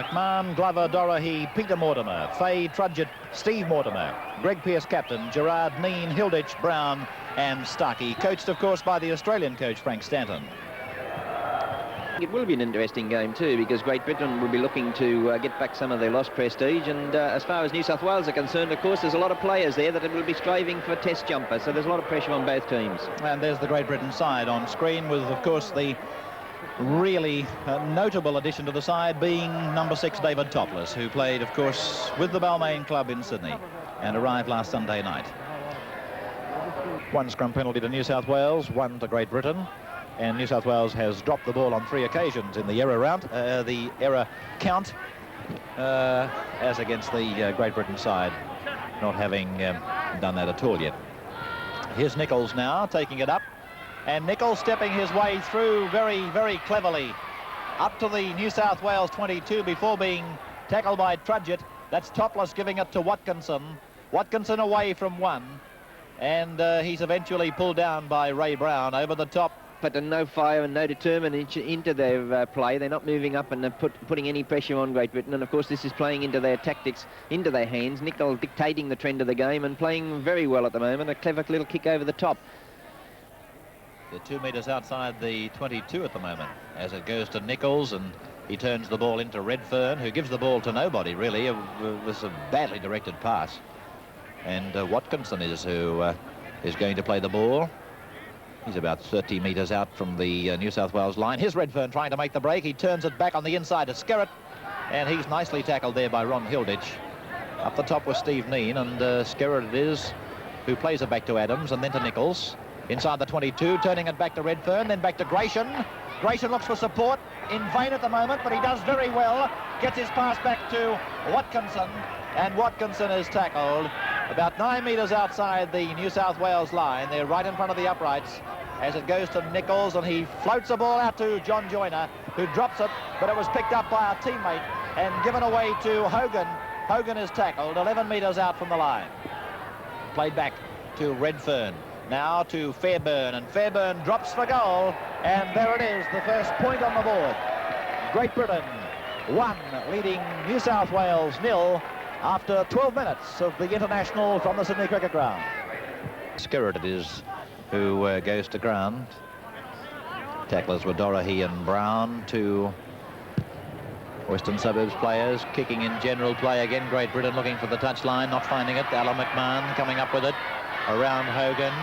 McMahon, Glover, Dorahy, Peter Mortimer, Fay, Trudgett, Steve Mortimer, Greg Pearce captain, Gerard, Neen, Hilditch, Brown and Starkey, coached of course by the Australian coach Frank Stanton. It will be an interesting game too, because Great Britain will be looking to get back some of their lost prestige, and as far as New South Wales are concerned, of course, there's a lot of players there that will be striving for test jumper, so there's a lot of pressure on both teams. And there's the Great Britain side on screen, with of course the really notable addition to the side being number 6 David Topless, who played of course with the Balmain club in Sydney and arrived last Sunday night. 1 scrum penalty to New South Wales, 1 to Great Britain. And New South Wales has dropped the ball on 3 occasions in the error round, the error count, as against the Great Britain side, not having done that at all yet. Here's Nichols now, taking it up, and Nichols stepping his way through very, very cleverly up to the New South Wales 22 before being tackled by Trudgett. That's Topless giving it to Watkinson. Watkinson away from 1, and he's eventually pulled down by Ray Brown over the top. But no fire and no determination into their play. They're not moving up and putting any pressure on Great Britain. And, of course, this is playing into their tactics, into their hands. Nichols dictating the trend of the game and playing very well at the moment. A clever little kick over the top. They're 2 metres outside the 22 at the moment as it goes to Nichols, and he turns the ball into Redfern, who gives the ball to nobody, really. It was a badly directed pass. And Watkinson is who is going to play the ball. He's about 30 metres out from the New South Wales line. Here's Redfern trying to make the break. He turns it back on the inside to Skerritt, and he's nicely tackled there by Ron Hilditch. Up the top was Steve Neen, and Skerritt it is who plays it back to Adams and then to Nichols. Inside the 22, turning it back to Redfern, then back to Gratian. Gratian looks for support, in vain at the moment, but he does very well. Gets his pass back to Watkinson, and Watkinson is tackled about 9 metres outside the New South Wales line. They're right in front of the uprights as it goes to Nichols, and he floats the ball out to John Joyner, who drops it, but it was picked up by a teammate and given away to Hogan. Hogan is tackled 11 metres out from the line. Played back to Redfern, now to Fairburn, and Fairburn drops for goal, and there it is, the first point on the board. Great Britain 1, leading New South Wales 0 after 12 minutes of the international from the Sydney Cricket Ground. Skerritt it is who goes to ground. Tacklers were Dorahy and Brown, 2 Western Suburbs players kicking in general play again. Great Britain looking for the touchline, not finding it. Alan McMahon coming up with it. Around Hogan,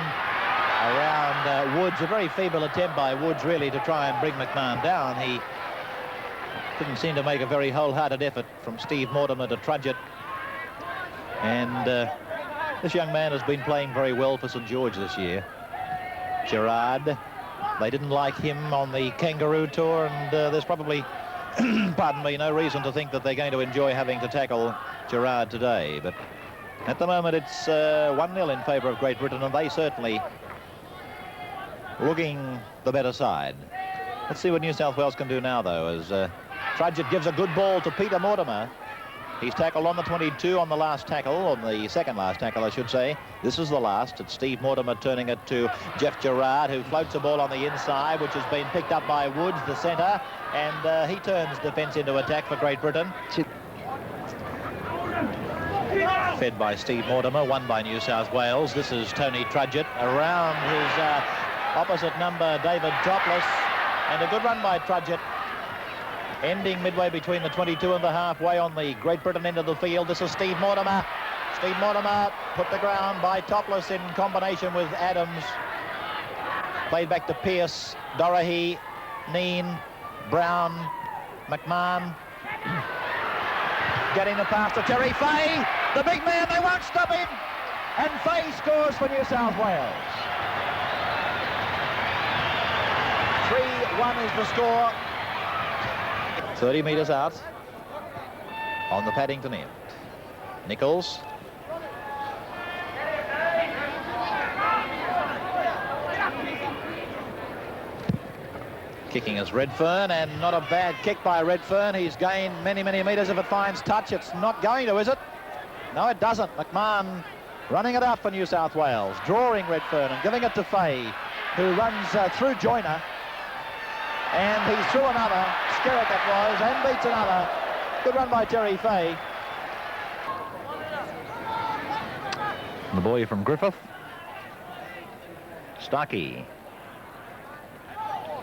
around Woods. A very feeble attempt by Woods really to try and bring McMahon down. He didn't seem to make a very wholehearted effort from Steve Mortimer to Trudgett. And this young man has been playing very well for St George this year. Gerard, they didn't like him on the Kangaroo Tour, and there's probably, pardon me, no reason to think that they're going to enjoy having to tackle Gerard today. But at the moment, it's 1-0 in favour of Great Britain, and they certainly looking the better side. Let's see what New South Wales can do now, though, as Trudgett gives a good ball to Peter Mortimer. He's tackled on the 22 on the last tackle, on the second last tackle, I should say. This is the last. It's Steve Mortimer turning it to Jeff Gerard, who floats the ball on the inside, which has been picked up by Woods, the centre, and he turns defence into attack for Great Britain. Fed by Steve Mortimer, won by New South Wales. This is Tony Trudgett around his opposite number, David Topless, and a good run by Trudgett, ending midway between the 22 and the halfway on the Great Britain end of the field. This is Steve Mortimer. Steve Mortimer put the ground by Topless in combination with Adams. Played back to Pearce, Dorahy, Neen, Brown, McMahon. Getting the pass to Terry Fay. The big man, they won't stop him. And Fay scores for New South Wales. 3-1 is the score. 30 metres out on the Paddington end. Nichols. Kicking is Redfern, and not a bad kick by Redfern. He's gained many, many metres. If it finds touch, it's not going to, is it? No, it doesn't. McMahon running it out for New South Wales, drawing Redfern and giving it to Fay, who runs through Joyner. And he's through another, Skerritt that was, and beats another. Good run by Terry Fay. The boy from Griffith. Starkey.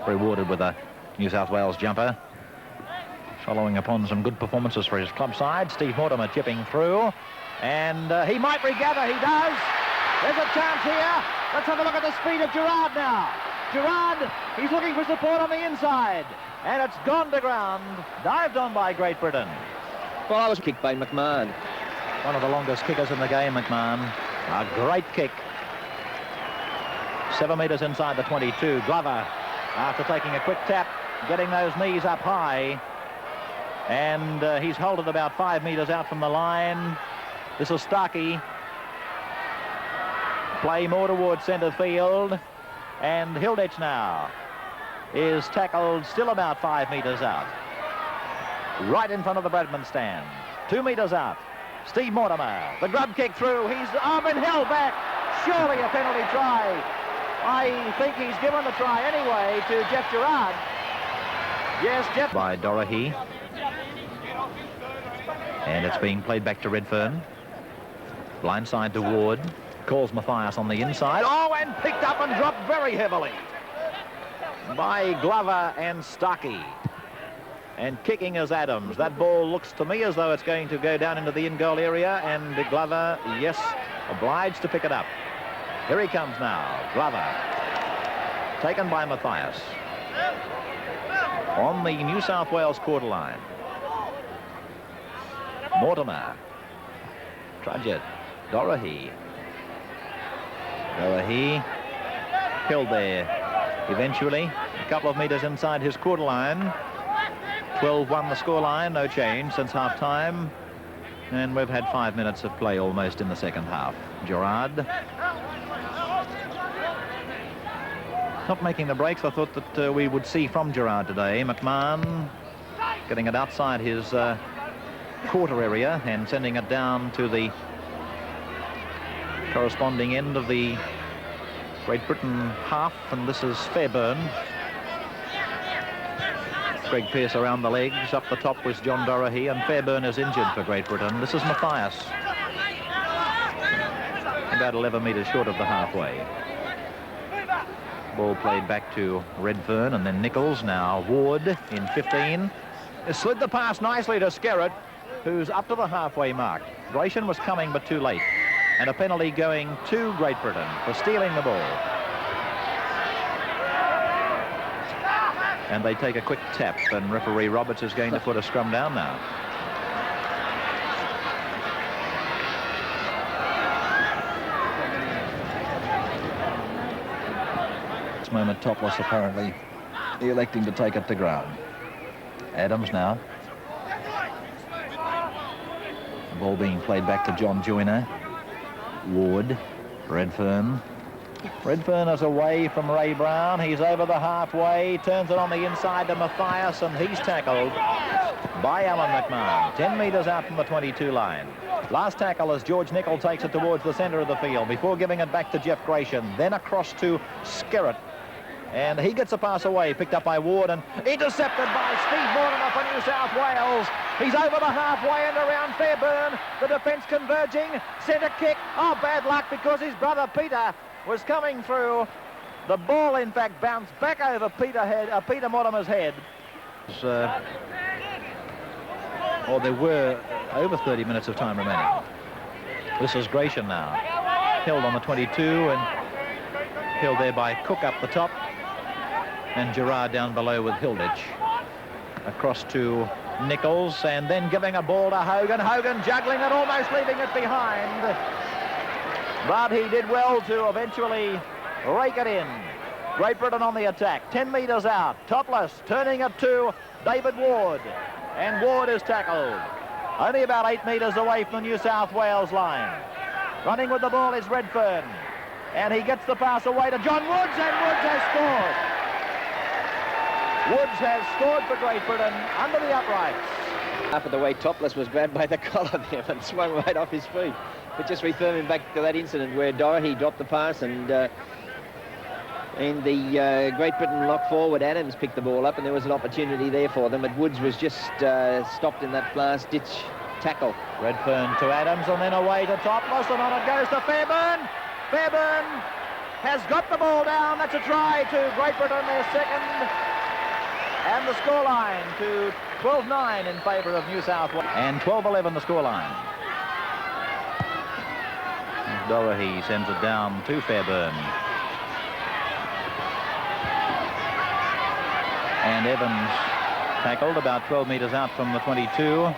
Rewarded with a New South Wales jumper. Following upon some good performances for his club side. Steve Mortimer chipping through. And he might regather. He does. There's a chance here. Let's have a look at the speed of Gerard now. Gerard, he's looking for support on the inside. And it's gone to ground. Dived on by Great Britain. Well, I was kicked by McMahon. One of the longest kickers in the game, McMahon. A great kick. 7 metres inside the 22. Glover, after taking a quick tap, getting those knees up high. And he's held it about 5 metres out from the line. This is Starkey. Play more towards centre field. And Hilditch now is tackled still about 5 metres out. Right in front of the Bradman stand. 2 metres out. Steve Mortimer. The grub kick through. He's been held back. Surely a penalty try. I think he's given the try anyway to Jeff Gerard. Yes, Jeff. By Dorahy. And it's being played back to Redfern. Blindside to Ward. Calls Mathias on the inside. Oh, and picked up and dropped very heavily by Glover and Starkey. And kicking is Adams. That ball looks to me as though it's going to go down into the in-goal area. And Glover, yes, obliged to pick it up. Here he comes now. Glover. Taken by Mathias. On the New South Wales quarter line. Mortimer. Trudgett. Dorahy. Dorahy. Killed there. Eventually, a couple of metres inside his quarter line. 12-1 the scoreline, no change since half-time. And we've had 5 minutes of play almost in the second half. Gerard. Not making the breaks I thought that we would see from Gerard today. McMahon getting it outside his quarter area and sending it down to the corresponding end of the Great Britain half, and this is Fairburn. Greg Pearce around the legs. Up the top was John Dorahy, and Fairburn is injured for Great Britain. This is Mathias. About 11 metres short of the halfway. Ball played back to Redfern and then Nichols. Now Ward in 15. Slid the pass nicely to Skerritt, who's up to the halfway mark. Gratian was coming but too late. And a penalty going to Great Britain for stealing the ball. And they take a quick tap, and referee Roberts is going to put a scrum down now. This moment Topless apparently electing to take it to ground. Adams now. The ball being played back to John Joyner. Ward. Redfern. Redfern is away from Ray Brown. He's over the halfway, turns it on the inside to Mathias, and he's tackled by Alan McMahon. 10 metres out from the 22 line. Last tackle as George Nichol takes it towards the centre of the field before giving it back to Jeff Gratian. Then across to Skerritt. And he gets a pass away, picked up by Ward and intercepted by Steve Mortimer for New South Wales. He's over the halfway and around Fairburn. The defence converging. Centre kick. Oh, bad luck because his brother Peter was coming through. The ball, in fact, bounced back over Peter Mortimer's head. There were over 30 minutes of time remaining. This is Gratian now. Held on the 22 and held there by Cook up the top. And Gerard down below with Hilditch. Across to Nichols and then giving a ball to Hogan. Hogan juggling it, almost leaving it behind. But he did well to eventually rake it in. Great Britain on the attack. 10 metres out. Topless turning it to David Ward. And Ward is tackled. Only about 8 metres away from the New South Wales line. Running with the ball is Redfern. And he gets the pass away to John Woods, and Woods has scored. Woods has scored for Great Britain under the uprights. Half of the way Topless was grabbed by the collar there and swung right off his feet. But just referring back to that incident where Dorahy dropped the pass and And the Great Britain lock forward, Adams, picked the ball up, and there was an opportunity there for them, but Woods was just stopped in that last ditch tackle. Redfern to Adams, and then away to Topless, and on it goes to Fairbairn. Fairbairn has got the ball down. That's a try to Great Britain, their second. And the scoreline to 12-9 in favour of New South Wales. And 12-11 the scoreline. Dorahy sends it down to Fairbairn. And Evans tackled about 12 metres out from the 22.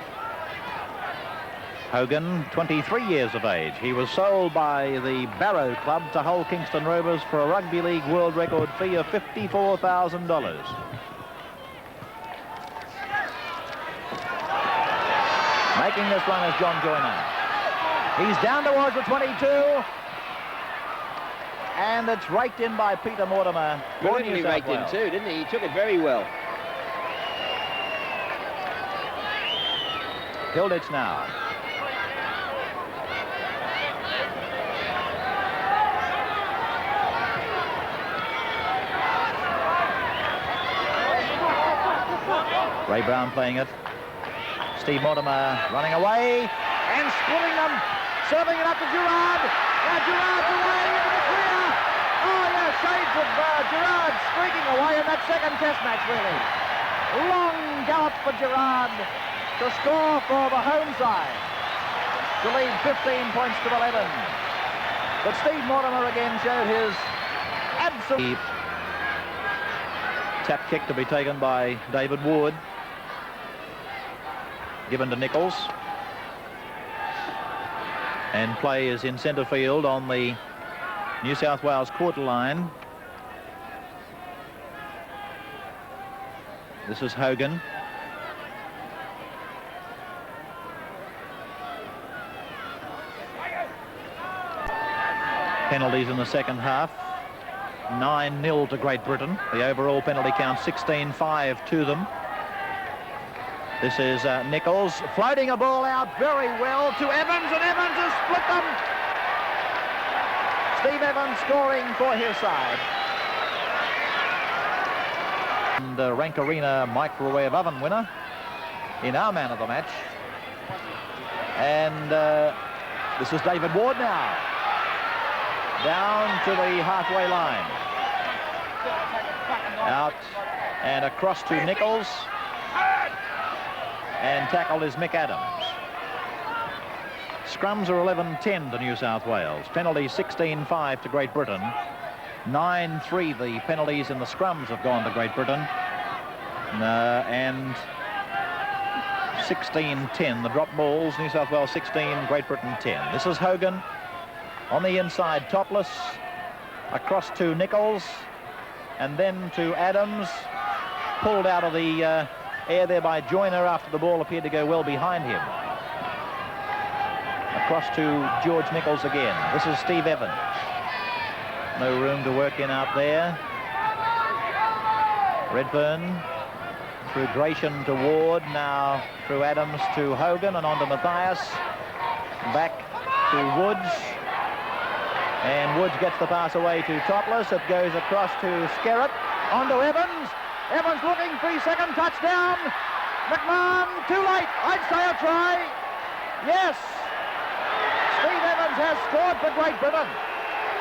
Hogan, 23 years of age. He was sold by the Barrow Club to Hull Kingston Rovers for a Rugby League world record fee of $54,000. Making this run is John Joyner. He's down towards the 22. And it's raked in by Peter Mortimer. Brilliantly raked in too, didn't he? He took it very well. Hilditch now. Ray Brown playing it. Steve Mortimer running away and splitting them, serving it up to Gerard. Now Gerard's away into the clear. Oh yeah, shades of Gerard streaking away in that second test match, really. Long gallop for Gerard to score for the home side, to lead 15 points to 11. But Steve Mortimer again showed his absolute tap kick to be taken by David Ward. Given to Nichols. And play is in centre field on the New South Wales quarter line. This is Hogan. Penalties in the second half. 9-0 to Great Britain. The overall penalty count 16-5 to them. This is Nichols floating a ball out very well to Evans, and Evans has split them. Steve Evans scoring for his side. And Rank Arena microwave oven winner in our man of the match. And this is David Ward now. Down to the halfway line. Out and across to Nichols. And tackled is Mick Adams. Scrums are 11-10 to New South Wales. Penalties 16-5 to Great Britain. 9-3 the penalties in the scrums have gone to Great Britain. And 16-10 the drop balls. New South Wales 16, Great Britain 10. This is Hogan on the inside, Topless. Across to Nichols. And then to Adams. Pulled out of the air there by Joyner after the ball appeared to go well behind him. Across to George Nichols again. This is Steve Evans. No room to work in out there. Redfern through Gratian to Ward, now through Adams to Hogan and on to Matthias. Back to Woods. And Woods gets the pass away to Topless. It goes across to Skerritt. On to Evans. Evans looking for his second touchdown. McMahon, too late. I'd say a try. Yes. Steve Evans has scored for Great Britain.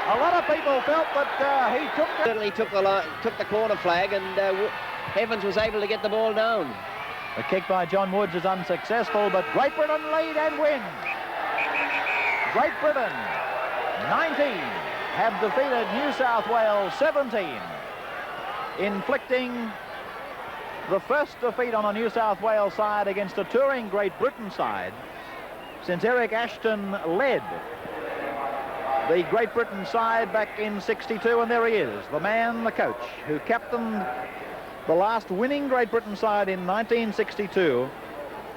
A lot of people felt that he took the... Certainly took the corner flag, and Evans was able to get the ball down. The kick by John Woods is unsuccessful, but Great Britain lead and win. Great Britain, 19, have defeated New South Wales 17. Inflicting the first defeat on a New South Wales side against a touring Great Britain side since Eric Ashton led the Great Britain side back in '62, and there he is, the man, the coach, who captained the last winning Great Britain side in 1962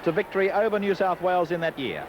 to victory over New South Wales in that year.